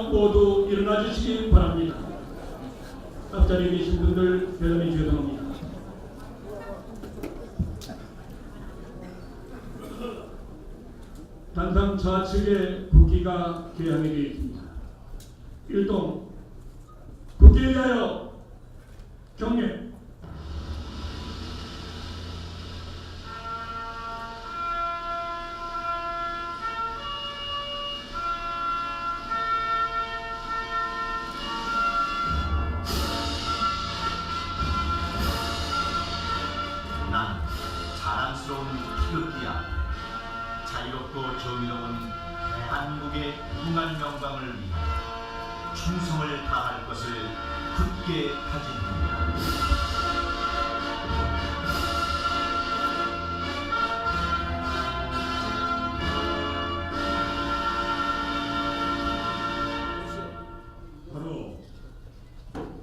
있습니다. 모두 일어나 주시기 바랍니다. 앞자리에 계신 분들 대단히 죄송합니다. 단상 좌측에 국기가 개양이 되어 있습니다. 1동 국기에 대하여 경례. 난 자랑스러운 태극기 앞에 자유롭고 정의로운 대한민국의 무궁한 영광을 위해 충성을 다할 것을 굳게 다짐합니다. 바로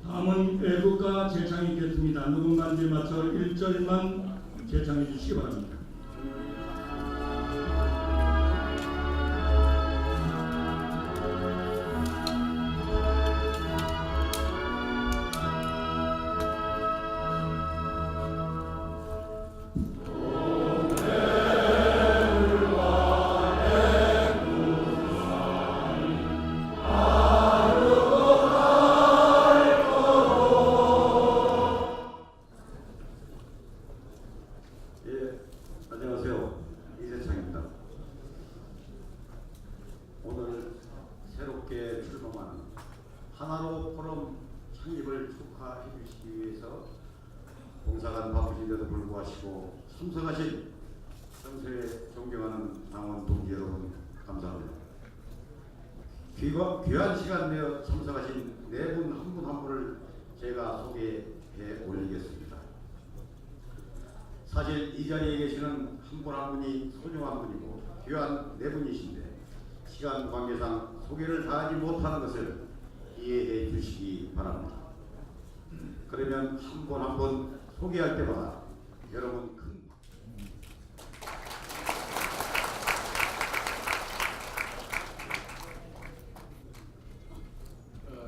다음은 애국가 제창이 있겠습니다. 누군가한테 맞춰 1절만 제창해 주시기 바랍니다. 예, 안녕하세요. 이재창입니다. 오늘 새롭게 출범하는 하나로 포럼 창립을 축하해 주시기 위해서 봉사관 바쁘신데도 불구하시고 참석하신 평소에 존경하는 당원 동지 여러분 감사합니다. 귀한 시간 내어 참석하신 네 분 한 분 한 분을 제가 소개해 올리겠습니다. 사실 이 자리에 계시는 한 분 한 분이 소중한 분이고 귀한 네 분이신데 시간 관계상 소개를 다 하지 못하는 것을 이해해 주시기 바랍니다. 그러면 한 분 한 분 소개할 때마다 여러분 큰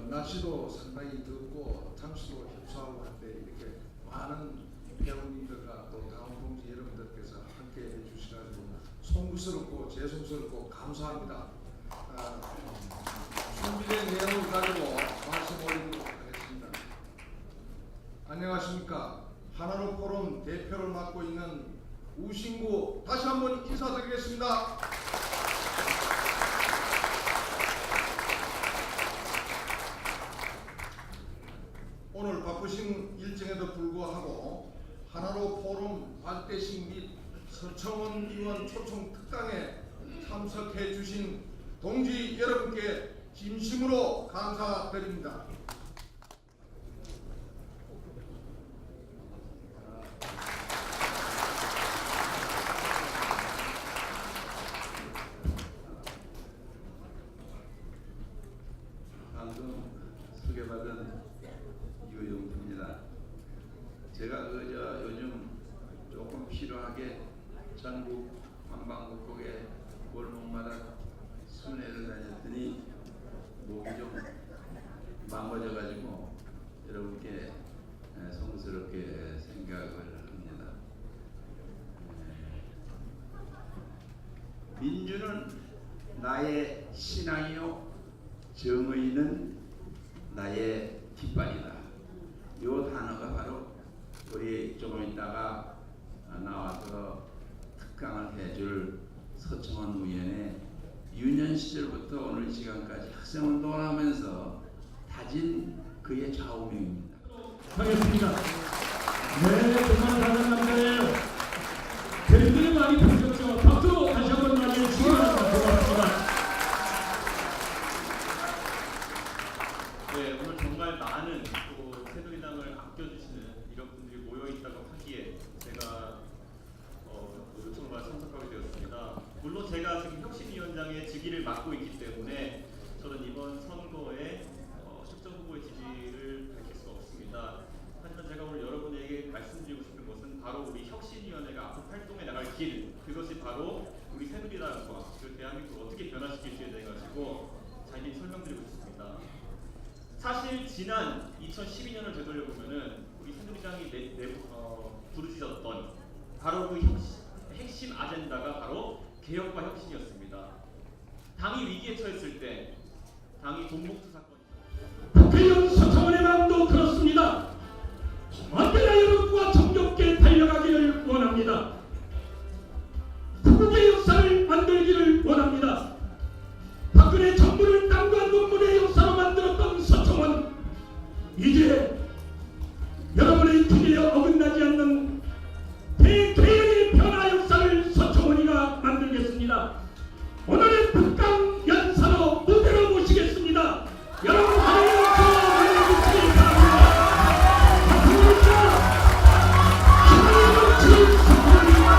날씨도 상당히 덥고 잠시도 협소하고 한데 이렇게 많은 회원님들과 또 당원 동지 여러분들께서 함께 해주시가지고 송구스럽고 죄송스럽고 감사합니다. 준비된 내용을 가지고 말씀 올리도록 하겠습니다. 안녕하십니까. 하나로 포럼 대표를 맡고 있는 우신구 다시 한번 인사드리겠습니다. 오늘 바쁘신 일정에도 불구하고 하나로 포럼 발대식 및 서청원 의원 초청 특강에 참석해 주신 동지 여러분께 진심으로 감사드립니다. 방금 소개받은 유영두입니다. 제가 요즘 조금 필요하게 전국 방방곡곡에 골목마다 순회를 다녔더니 목이 좀 망가져가지고 여러분께 성스럽게 생각을 합니다. 민주는 나의 신앙이요 정의는 나의 깃발이다. 요 단어가 바로 우리 조금 있다가 나와서 특강을 해줄 서청원 의원의 유년 시절부터 오늘 시간까지 학생운동을 하면서 다진 그의 좌우명입니다. 하겠습니다. 네, 정말 다른 남자예요. 굉장히 많이 바뀌었죠. 박수 다시 한번 맞이해주시기 바랍니다. 고맙습니다. 네, 오늘 정말 많은 또 새누리당을 아껴주시는 이런 분들이 모여있다고 하기에 제가 요청을 참석하게 되었습니다. 물론 제가 지금 혁신위원장의 직위를 맡고 있기 때문에 저는 이번 선거에 특정 후보의 지지를 밝힐 수 없습니다. 하지만 제가 오늘 여러분에게 말씀드리고 싶은 것은 바로 우리 혁신위원회가 앞으로 활동해 나갈 길, 그것이 바로 우리 새누리당과 그 대한민국을 어떻게 변화시킬지에 대해 가지고 자세히 설명드리고 싶습니다. 있습니다. 사실 지난 2012년을 되돌려 보면은 우리 새누리당이 부르짖었던 바로 그 핵심 아젠다가 바로 개혁과 혁신이었습니다. 당이 위기에 처했을 때, 당이 돈봉투 사건이 국회의원 서청원의 마음도 들었습니다. 언제나 여러분과 정겹게 달려가기를 원합니다. 국국의 역사를 만들기를 원합니다. 박근혜 정부를 땀과 눈물의 역사로 만들었던 서청원, 이제 여러분의 기대에 어긋나지 않는 대개혁의 변화 역사를 서청원이가 만들겠습니다. 오늘의 북강 연사로 무대로 모시겠습니다. 여러분 환영의 박수 보내주시기 바랍니다. 박수입니다. 힘을 넘치는 서청원입니다.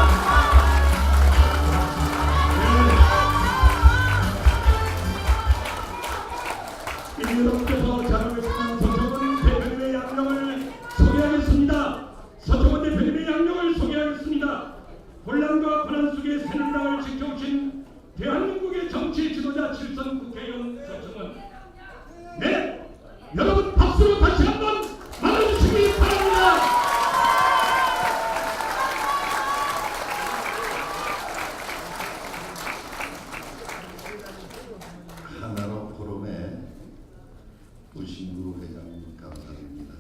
여러분께서 잘 알고 계시는 서청원 대표님의 양령을 소개하겠습니다. 서청원 대표님의 양령을 소개하겠습니다. 혼란과 고난 속에 새누리당을 지켜오신 대한민국의 정치 지도자 7선 국회의원 서청원. 네, 여러분 박수로 다시 한번 맞아주시기 바랍니다. 하나로 포럼의 우신구 회장님 감사드립니다.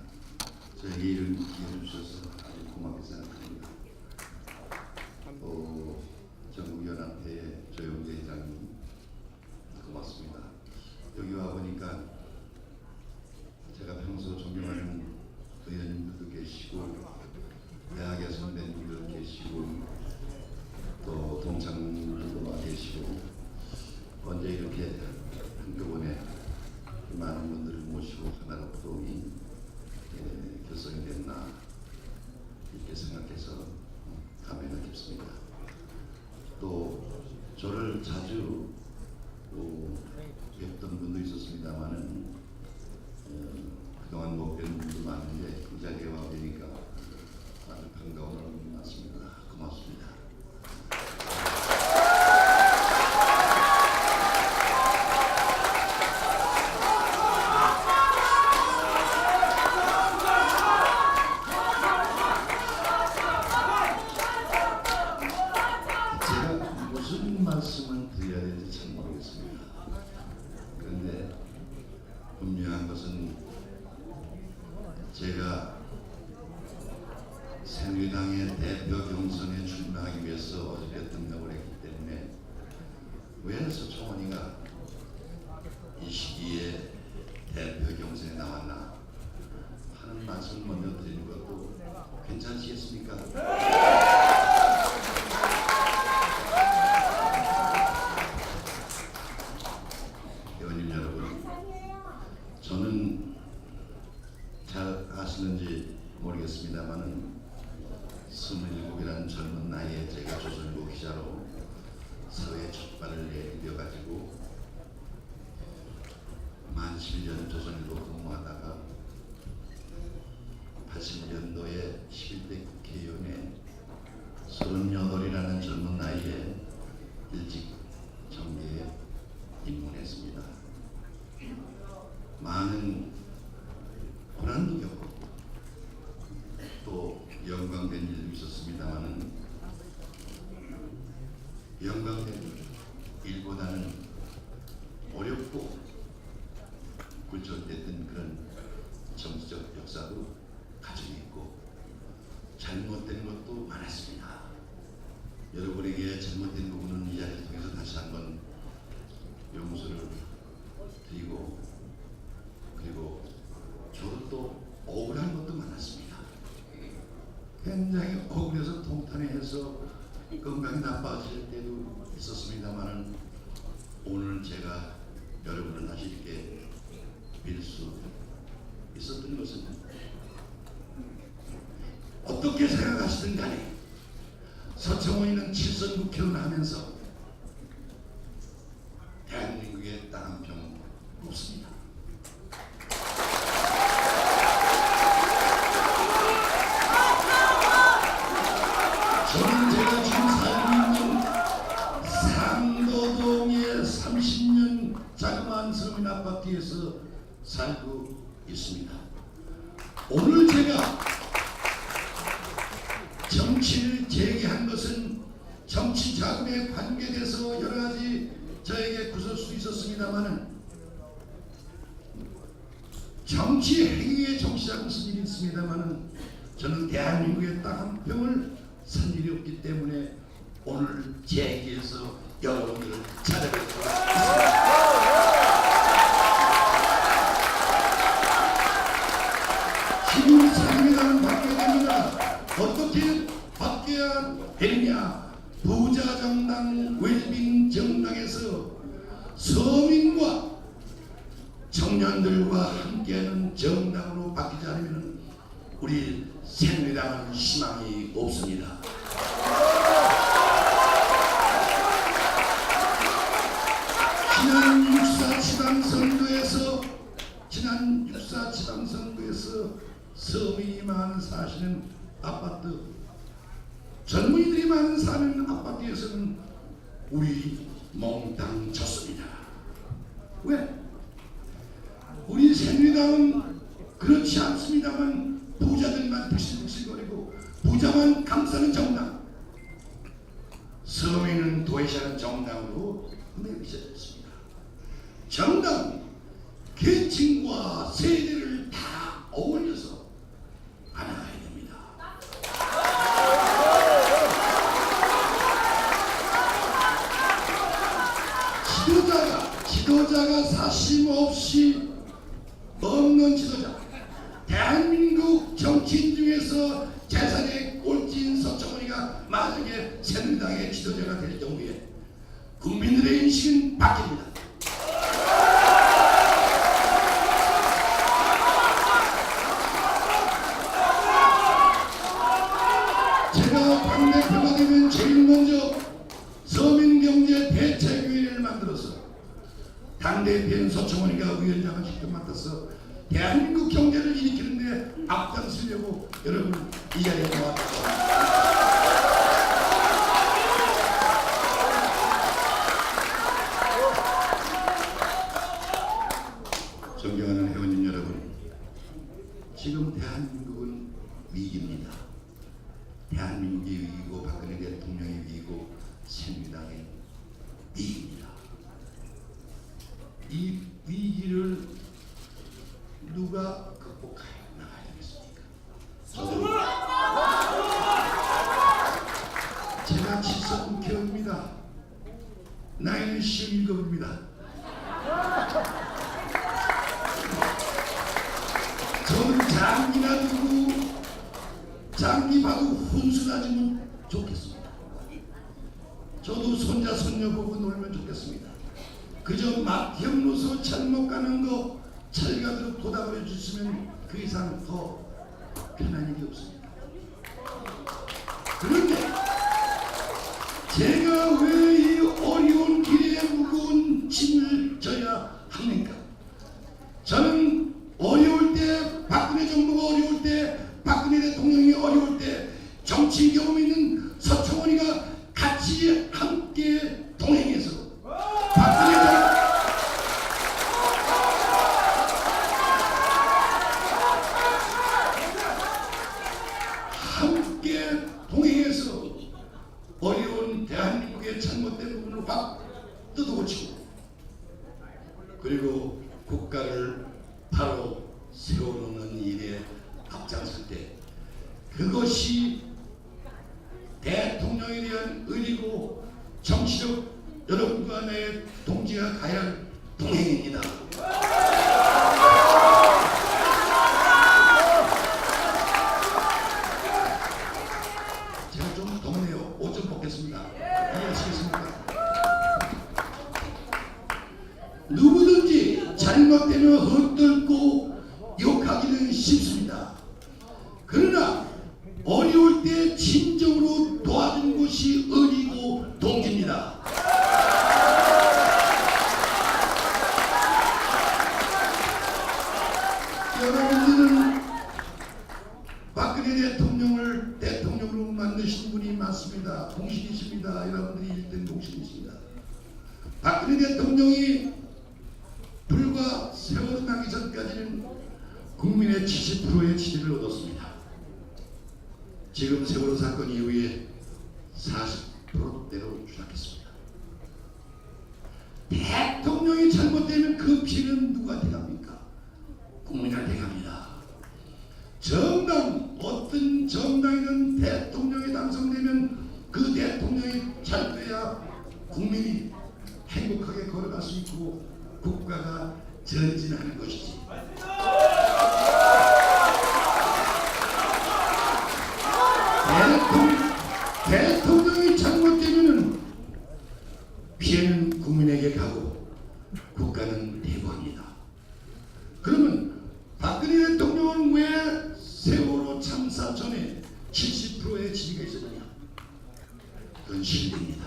저에게 이를 기회 주셔서 아주 고맙게 생각합니다. 또 전국연합회의 조영재 회장님 고맙습니다. 여기 와 보니까 제가 평소 존경하는 의원님들도 계시고 대학의 선배님들도 계시고 또 동창들도 와 계시고 언제 이렇게 한꺼번에 많은 분들을 모시고 하나로 포럼이 결성이 됐나 이렇게 생각해서 감회가 깊습니다. 또 저를 자주 뵙던 분도 있었습니다만은 그동안 못 뵌 분도 많은데 이 자리에 와 뵈니까 아주 반가운 마음이 많습니다. 고맙습니다. 제가 무슨 말씀을 드려야 될지 참 모르겠습니다. 그런데 분명한 것은 제가 새누리당의 대표 경선에 출마하기 위해서 어저께 등록을 했기 때문에 왜 서청원이가 이 시기에 대표 경선에 나왔나 하는 말씀을 먼저 드리는 것도 괜찮으시겠습니까? 의원님 여러분, 저는 잘 아시는지 모르겠습니다만은 27이라는 젊은 나이에 제가 조선일보 기자로 사회에 첫 발을 내디뎌가지고 만 11년 조선일보 근무하다가 80년도에 11대 국회의원에 38이라는 젊은 나이에 일찍 정계에 입문했습니다. 많은 고난도 겪었고 또 영광된 일도 있었습니다만은 영광된 일보다는 어렵고 굴절됐던 그런 정치적 역사도 가지고 있고 잘못된 것도 많았습니다. 여러분에게 잘못된 부분은 이 자리를 통해서 다시 한번 용서를 드리고 그리고 저도 또 억울한 것도 많았습니다. 굉장히 억울해서 통탄해서 건강이 나빠질 때도 있었습니다만은 오늘 제가 여러분을 다시 이렇게 뵐 수 있었던 것은 어떻게 생각하시든 간에 서청원이는 7선 국회의원 하면서 대한민국에 딱 한 평 없습니다. 저는 제가 지금 살고 있는 상도동의 30년 자그마한 서민 아파트에서 살고 있습니다. 오늘 제가 정치를 제기한 것은 정치 자금에 관계돼서 여러 가지 저에게 구설수도 있었습니다만은 정치 행위에 정치자금 쓴 일이 있습니다만은 저는 대한민국에 딱 한 평을 산 일이 없기 때문에 오늘 제기해서 여러분들을 찾아뵙고 있습니다. 지금 새누리당은 바뀌어야 됩니다. 어떻게 바뀌어야 되느냐? 부자 정당, 웰빙 정당에서 서민과 청년들과 함께하는 정당으로 바뀌지 않으면 우리 새누리당은 희망이 없습니다. 지난 6.4 지방선거에서 서민이 많은 사시는 아파트, 젊은이들이 많은 사는 아파트에서는 우리 몽땅 졌습니다. 왜? 우리 새누리당은 그렇지 않습니다만 부자들만 부실부실거리고 부자만 감싸는 정당, 서민은 도외시하는 정당으로 매비졌습니다. 정당, 계층과 세대를 다 어울려서 알아가야 됩니다. 지도자가 사심 없이 없는 지도자, 대한민국 정치인 중에서 재산의 꼴찌인 서청원이가 만약에 새누리당의 지도자가 될 경우에 국민들의 인식은 바뀝니다. 제가 당대표가 되면 제일 먼저 서민경제 대책위원회를 만들어서 당대표인 서청원이가 위원장을 직접 맡아서 대한민국 경제를 일으키는데 앞장서려고 여러분 이 자리에 나왔습니다. 존경하는 회원님 여러분, 지금 대한민국은 위기입니다. 대한민국이 위기고 박근혜 대통령이 위기고 새누리당의 위기입니다. 이 위기를 누가 극복하여 나가야 되겠습니까? 제가 74국회의원입니다. 나이는 17입니다. 저는 장기나 두고 장기 봐도 훈수나지면 좋겠습니다. 저도 손자 손녀 보고 놀면 좋겠습니다. 그저 맏형로서 잘못 가는 거 찰가도록 보답을 해주시면 그 이상 더 편한 일이 없습니다. 그런데 제가 왜 이 어려운 길에 무거운 짐을 져야 합니까? 저는 어려울 때, 박근혜 정부가 어려울 때, 박근혜 대통령이 어려울 때 정치 경험 있는 서청원이가 같이 함께 동행해서 박근혜 정부 함께 동행해서 어려운 대한민국의 잘못된 부분을 확 뜯어고치고 그리고 국가를 바로 세워놓는 일에 앞장설 때 그것이 대통령에 대한 의리고 정치적 여러분과 내 동지가 가야 할 동행입니다. 제가 좀 덥네요. 옷 좀 벗겠습니다. 이해하시겠습니까? 누구든지 잘못되면 헛들고 욕하기는 쉽습니다. 그러나 어려울 때 진정으로 도와준 것이 의리고 동지입니다. 여러분들은 박근혜 대통령을 대통령으로 만드신 분이 많습니다. 공신이십니다. 여러분들이 1등 공신이십니다. 박근혜 대통령이 국민의 70%의 지지를 얻었습니다. 지금 세월호 사건 이후에 40%대로 추락했습니다. 대통령이 잘못되면 그 피해는 누구한테 갑니까? 국민한테 갑니다. 정당, 어떤 정당이든 대통령이 당선되면 그 대통령이 잘 돼야 국민이 행복하게 걸어갈 수 있고 국가가 전진하는 것이지. 대통령이 잘못되면 피해는 국민에게 가고 국가는 대부합니다. 그러면 박근혜 대통령은 왜 세월호 참사 전에 70%의 지지가 있었느냐? 그건 신뢰입니다.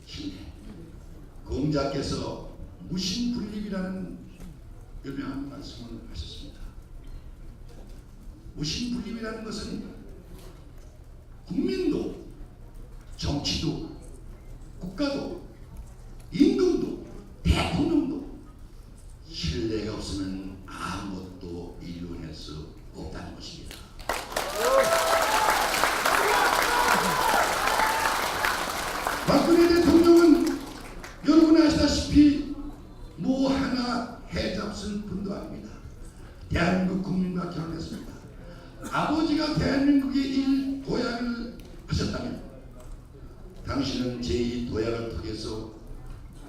신뢰. 공자께서 무신분립이라는 유명한 말씀을 하셨습니다. 무신분립이라는 것은 국민도, 정치도, 국가도, 임금도, 대통령도 신뢰가 없으면 아무것도 이루어낼 수 없다는 것입니다. 박근혜 대통령은 여러분 아시다시피 뭐 하나 해잡을 분도 아닙니다. 대한민국 국민과 결혼했습니다. 아버지가 대한민국의 도약을 하셨다면 당신은 제2도약을 통해서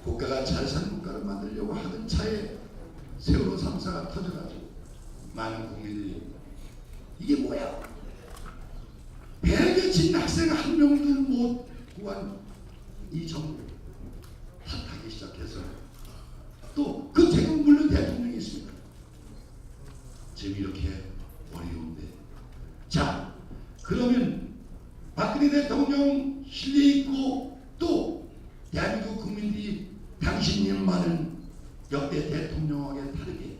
국가가 잘 사는 국가를 만들려고 하던 차에 세월호 3사가 터져가지고 많은 국민들이 이게 뭐야? 배에 친 학생 한 명도 못 구한 이 정부 탓하기 시작해서 또 그 책임 물론 대통령이 있습니다. 지금 이렇게 어려운데 자 그러면 박근혜 대통령 신뢰 있고 또 대한민국 국민들이 당신님만은 역대 대통령에게 다르게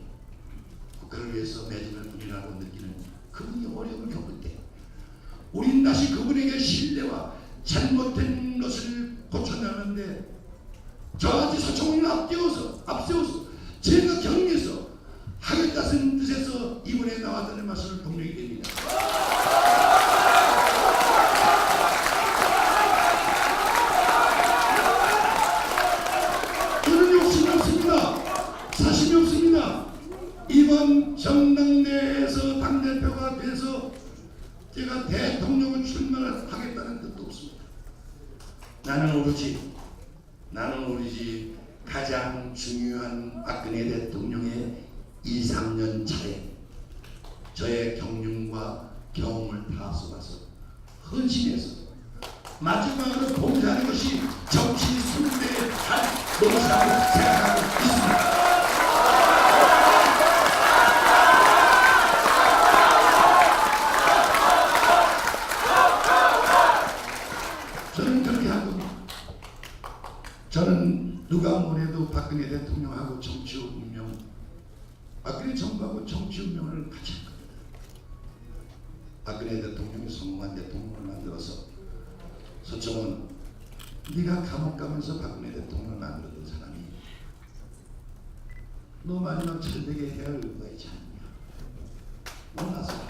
국가를 위해서 매진을 분이라고 느끼는 그분이 어려움을 겪을 때 우린 다시 그분에게 신뢰와 잘못된 것을 고쳐나가는데 저같이 서청을 앞세워서 제가 경리해서 하겠다는 뜻에서 이번에 나왔다는 말씀을 분명히 드립니다. 저는 욕심이 없습니다. 사심이 없습니다. 이번 정당내에서 당대표가 돼서 제가 대통령을 출마를 하겠다는 뜻도 없습니다. 나는 오로지 가장 중요한 박근혜 대통령의 2, 3년 차에 저의 경륜과 경험을 다 써가서 헌신해서 마지막으로 봉사하는 것이 정치 순대의 노릇이라고 생각하고 있습니다. 저는 그렇게 한 겁니다. 저는 누가 뭐래도 박근혜 대통령하고 정치 운명, 박근혜 정부하고 정치 운명을 같이 한 겁니다. 박근혜 대통령이 성공한 대통령을 만들어서 서청원 네가 감옥 가면서 박근혜 대통령을 만들었던 사람이 너 마지막 잘되게 해야 할 의무가 있지 않느냐. 몰랐어.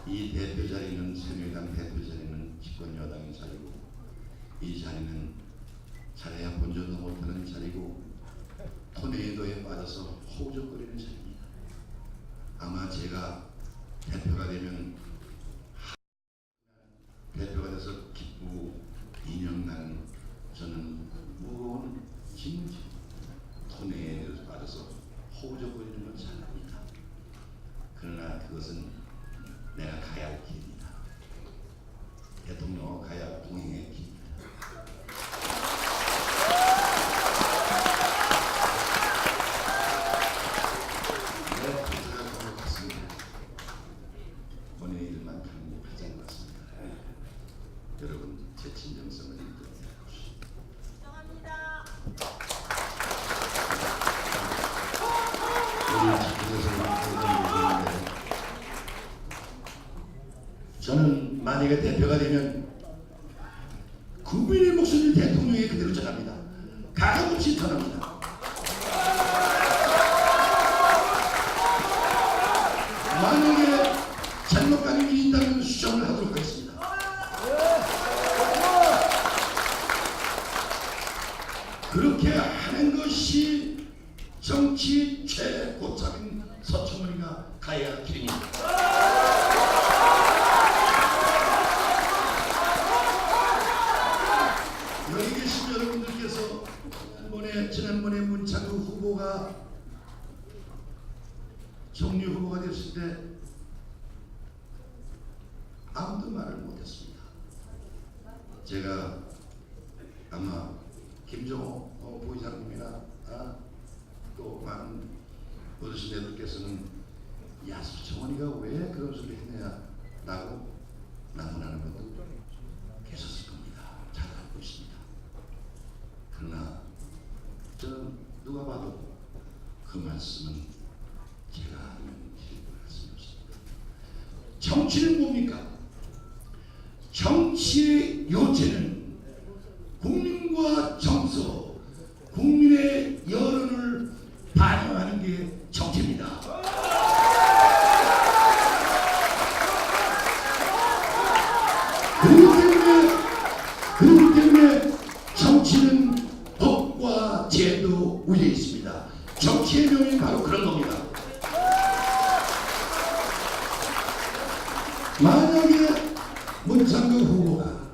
이 대표 자리는 새누리당 대표 자리는 집권 여당의 자리고 이 자리는 잘해야 본전도 못하는 자리고 토네이도에 빠져서 호적거리는 자리입니다. 아마 제가 대표가 되면 대표가 돼서 기쁘고 인형나는 저는 무거운 짐을 토네이도에 빠져서 호적거리는 건 잘합니다. 그러나 그것은 내가 가야 할 길입니다. 대통령과 가야 할 동행의 길입니다. 내 부자가 그런 것 같습니다. 본인의 일만 하는 게 가장 맞습니다. 여러분 제 진정성을 인정해주십시오. 저는 만약에 대표가 되면 국민의 목소리를 대통령에 그대로 전합니다. 가감없이 전합니다. 만약에 잘못 가는 일이 있다면 수정을 하도록 하겠습니다. 그렇게 하는 것이 정치 최고참인 서청원이가 가야 할 길입니다. 여기 계신 여러분들께서 지난번에 문창규 후보가 총리 후보가 됐을 때 아무도 말을 못했습니다. 제가 아마 김정호 부의장님이나 또 많은 어르신들께서는 야 서청원이가 왜 그런 소리 했냐라고 난문하는 것도 계셨을 겁니다. 잘 알고 있습니다. 그러나 저는 누가 봐도 그 말씀은 제가 하는 말씀이 없습니다. 정치는 뭡니까? 정치의 요체는 국민과 정서, 국민의 여론을 반영하는 게 정치입니다. 그렇기 때문에 정치는 법과 제도 위에 있습니다. 정치의 명이 바로 그런 겁니다. 만약에 문창규 후보가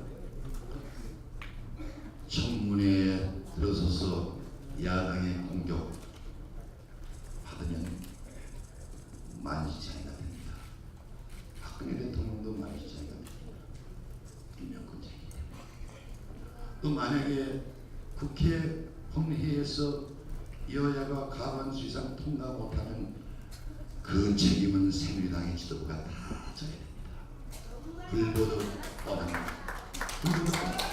청문회에 들어서서 야당의 공격 받으면 만시차이가 됩니다. 박근혜 대통령도 만시차이가 됩니다. 김명권자이기 때문에. 또 만약에 국회 본회의에서 여야가 과반수 이상 통과 못하면 그 책임은 새누리당의 지도부가 다 져야 됩니다. 불보듯 뻔합니다. 불보듯 뻔합니다.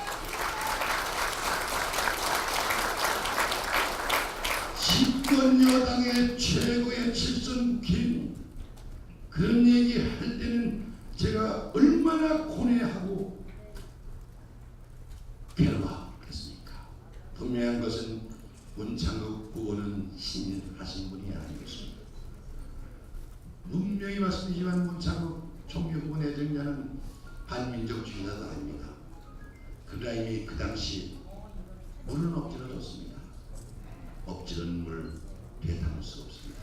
집권 여당의 최고의 칠선 국회의원 그런 얘기 할 때는 제가 얼마나 고뇌하고 괴로워했습니까? 분명한 것은 문창극 후보는 신인하신 분이 아니겠습니다. 분명히 말씀드리지만 문창극 총리 후보 내정자는 반민족주의자도 아닙니다. 그러나 이미 그 당시 물은 엎질러졌습니다. 엎질은 물 되담을 수 없습니다.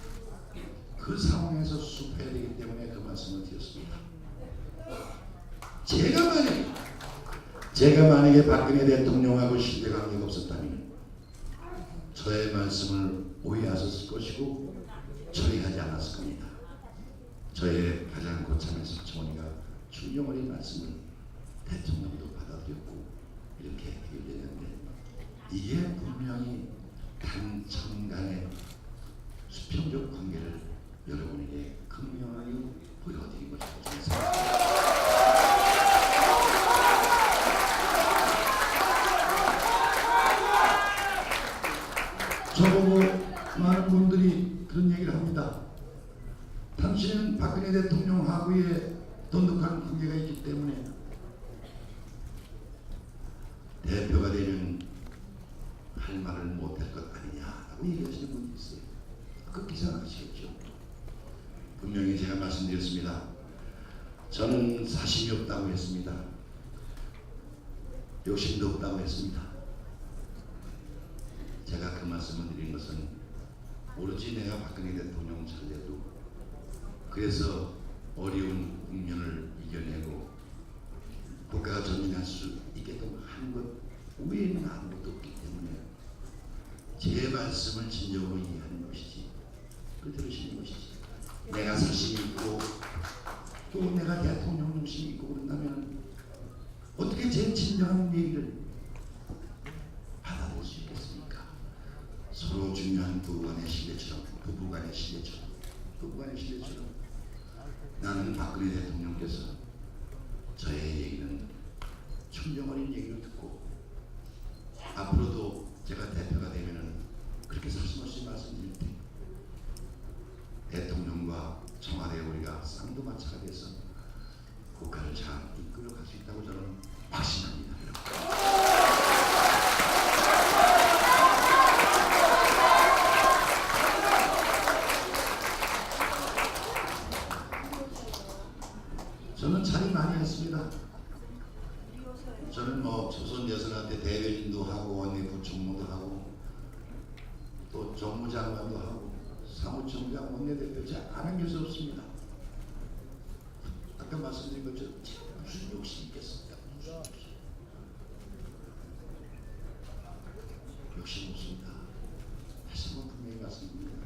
그 상황에서 수습해야 되기 때문에 그 말씀을 드렸습니다. 제가 만약에 박근혜 대통령하고 신뢰관계가 없었다면 저의 말씀을 오해하셨을 것이고 처리하지 않았을 겁니다. 저의 가장 고참의 서청원이가 충정원의 말씀을 대통령도 받아들였고 이렇게 해결되는데 이게 분명히 당청 간의 수평적 관계를 여러분에게 극명하게 보여드린 것이라고 생각합니다. 저보고 많은 분들이 그런 얘기를 합니다. 당신은 박근혜 대통령하고의 돈독한 관계가 있기 때문에 대표가 되면 할 말을 못할 것 아니냐라고 얘기하시는 분이 있어요. 그렇게 생각하시겠죠. 분명히 제가 말씀드렸습니다. 저는 사심이 없다고 했습니다. 욕심도 없다고 했습니다. 제가 그 말씀을 드린 것은 오로지 내가 박근혜 대통령 잘돼도 그래서 어려운 국면을 이겨내고 국가가 전진할 수 있게끔 하는 것 외에는 아무것도 없기 때문에 제 말씀을 진정으로 이해하는 것이지 그 들으시는 것이지 내가 사심이 있고 또 내가 대통령 중심이 있고 그런다면 어떻게 제 진정한 얘기를 받아들일 수 있겠습니까? 서로 중요한 부부간의 신뢰처럼 나는 박근혜 대통령께서 저의 얘기는 충정어린 얘기를 듣고 앞으로도 제가 대표가 되면은 그렇게 사심없이 말씀드릴 때 대통령과 청와대 우리가 쌍두마차가 돼서 국가를 잘 이끌어갈 수 있다고 저는 확신합니다. 저는 뭐 조선 여성한테 대변인도 하고 원내 부총무도 하고 또 정무장관도 하고 사무총장 원내대표 안 한 것이 없습니다. 아까 말씀드린 것처럼 무슨 욕심이 있겠습니까? 무슨 욕심 없습니다. 다시 한번 분명히 말씀드립니다.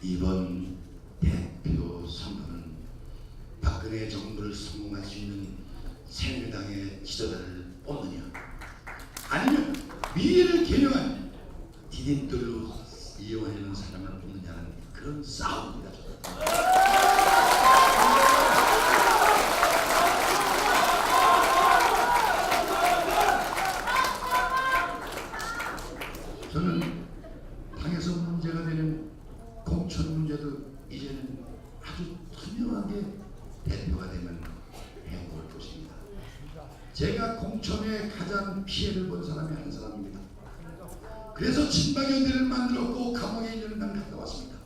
이번 대표 선거는 박근혜 정부를 성공할 수 있는 새누리당의 지도자를 뽑느냐, 아니면 미래를 개명한 디딤돌로 이용하려는 사람을 뽑느냐는 그런 싸움입니다. 저는 당에서 문제가 되는 공천 문제도 이제는 아주 투명하게 대표가 되면 해볼 것입니다. 제가 공천에 가장 피해를 본 사람이 한 사람입니다. 그래서 친박연대를 만들었고 감옥에 1년간 갔다 왔습니다.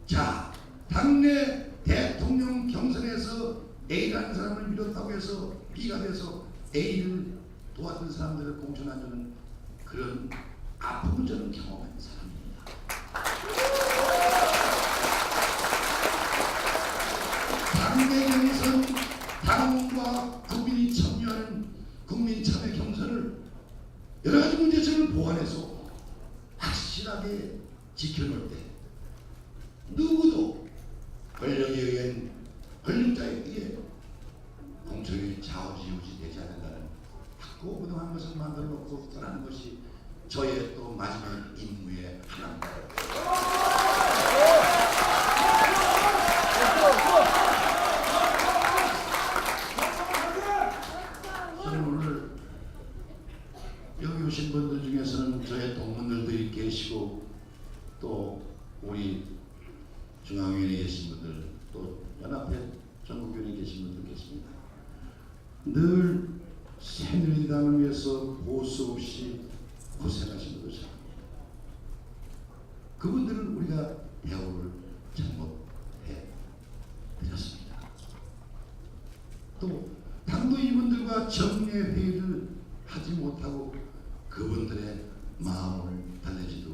자, 당내 대통령 경선에서 A라는 사람을 밀었다고 해서 B가 돼서 A를 도왔던 사람들을 공천하는 그런 아픔을 저는 경험한 사람입니다. 당내 경선, 당원과 국민이 참여하는 국민 참여 경선을 여러 가지 문제점을 보완해서 확실하게 지켜놓을 때 누구도 권력에 의한 권력자에 의해 공천이 좌우지우지 되지 않는다는 확고부동한 것을 만들어 놓고 떠나는 것이 저의 또 마지막 임무의 하나입니다. 저는 오늘 여기 오신 분들 중에서는 저의 동문들도 계시고 또 우리 중앙위원회에 계신 분들 또 연합회 전국위원회에 계신 분들 계십니다. 늘 새누리당을 위해서 보수 없이 고생하신 분들 참 그분들은 우리가 대우를 잘못해 드렸습니다. 또 당도 이분들과 정례 회의를 하지 못하고 그분들의 마음을 달래지도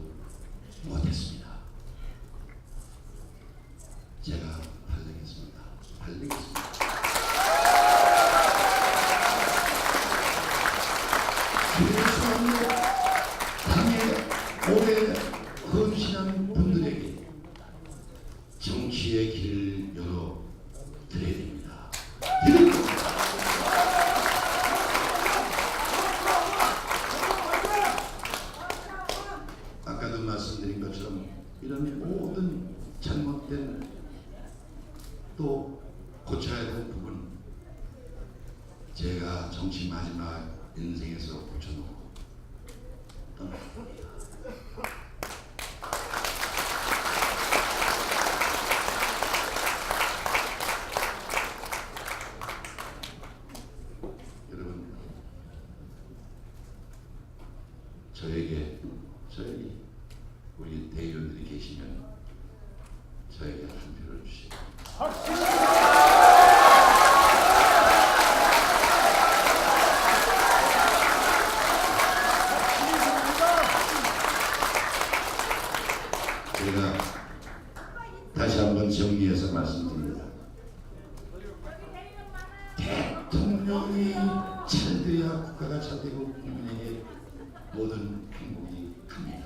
못했습니다. 제가 달래겠습니다. 그래서 당에 오래 헌신한 분들에게 정치의 길을 열어 드려야 됩니다. 아까도 말씀드린 것처럼 이런 모든 잘못된 또 고쳐야 될 부분 제가 정치 마지막 인생에서 고쳐놓고 떠날 겁니다. 여러분 저에게 우리 대의원들이 계시면 저에게 한 표를 주시고 제가 다시 한번 정리해서 말씀드립니다. 대통령이 잘 돼야 국가가 잘 되고 국민에게 모든 행복이 갑니다.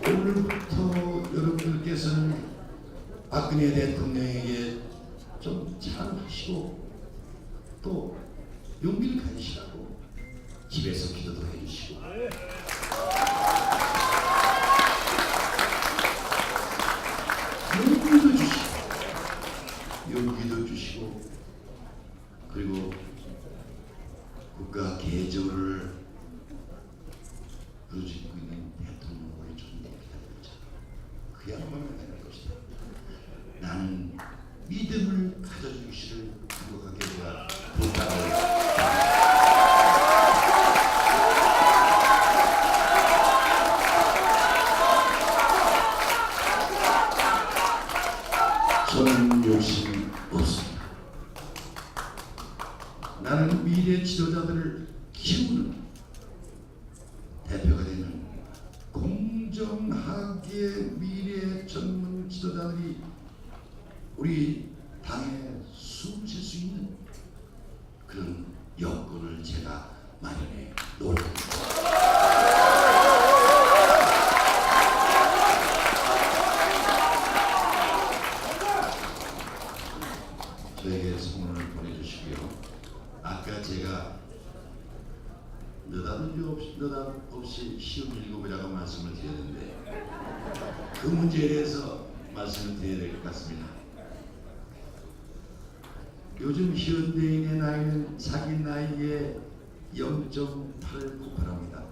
오늘부터 여러분들께서는 박근혜 대통령에게 좀 잘하시고 또 용기를 가지시라고 집에서 기도도 해주시고 용기도 주시고 그리고 국가 계절을 부르짖고 있는 대통령을 좀 기다리자. 그야말로 될 것이다. 나는 믿음을 가져주시를 간곡하게 제가 부탁을 저는 욕심이 없습니다. 나는 미래 지도자들을 키우는 대표가 되는 공정하게 미래 젊은 지도자들이 우리 당에 숨 쉴 수 있는 그런 여건을 제가 마련해 놓을 겁니다. 저에게 소문을 보내주시고요. 아까 제가 느닷없이 쉬운 일곱이라고 말씀을 드렸는데 그 문제에 대해서 말씀을 드려야 될 것 같습니다. 요즘 현대인의 나이는 자기 나이의 0.898합니다.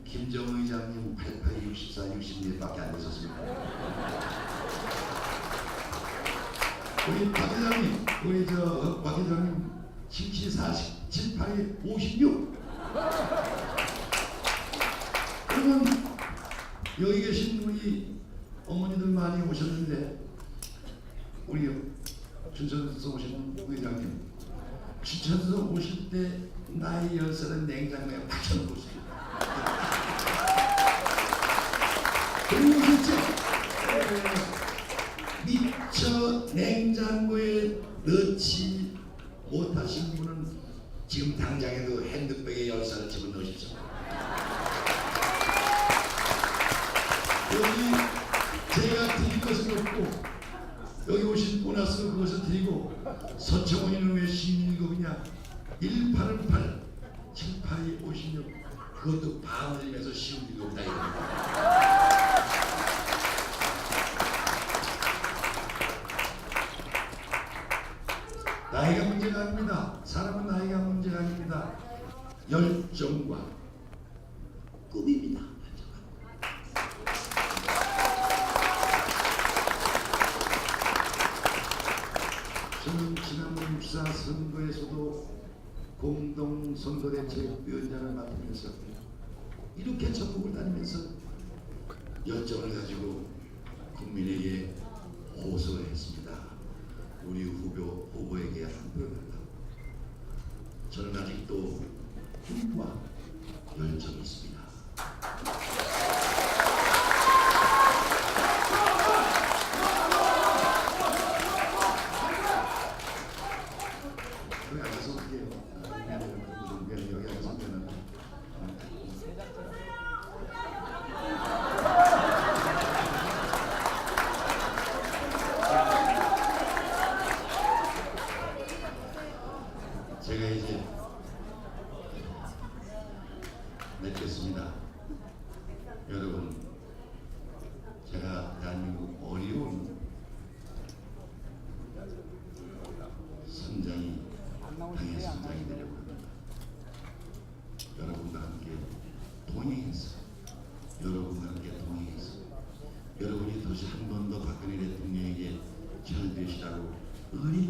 김정은 의장님 88, 64, 60년밖에 안 되셨습니다. 우리 박 회장님, 박 회장님 77, 40, 78, 56. 그러면 여기 계신 우리 어머니들 많이 오셨는데 우리 춘천에서 오시는 회장님, 춘천에서 오실 때 나이 10살은 냉장고에 박혀놓고 있습니다. 그리고 오셨죠? 미처 냉장고에 넣지 못하신 분은 지금 당장에도 핸드백에 10살을 집어넣으십시오. 여기 제가 드릴 것은 없고 여기 오신 보너스로 그것을 드리고 서청원이는 왜 16이냐 1818 78이 56 그것도 반을면서 16이다 이겁니다. 나이가 문제가 아닙니다. 사람은 나이가 문제가 아닙니다. 열정과 꿈입니다. 저는 지난번 64 선거에서도 공동선거대책위원장을 맡으면서 이렇게 전국을 다니면서 열정을 가지고 국민에게 호소를 했습니다. 우리 후보에게 한 표를 달라. 저는 아직도 꿈과 열정이 있습니다. 여기 앉아서 어떻게 해요? 여기 앉아서 되는 제가 이제 맺겠습니다. 여러분, 제가 대한민국 어려운 선장이 당의 선장이 되려고 합니다. 여러분과 함께 동행해서 여러분이 다시 한 번 더 박근혜 대통령에게 잘 되시라고 의리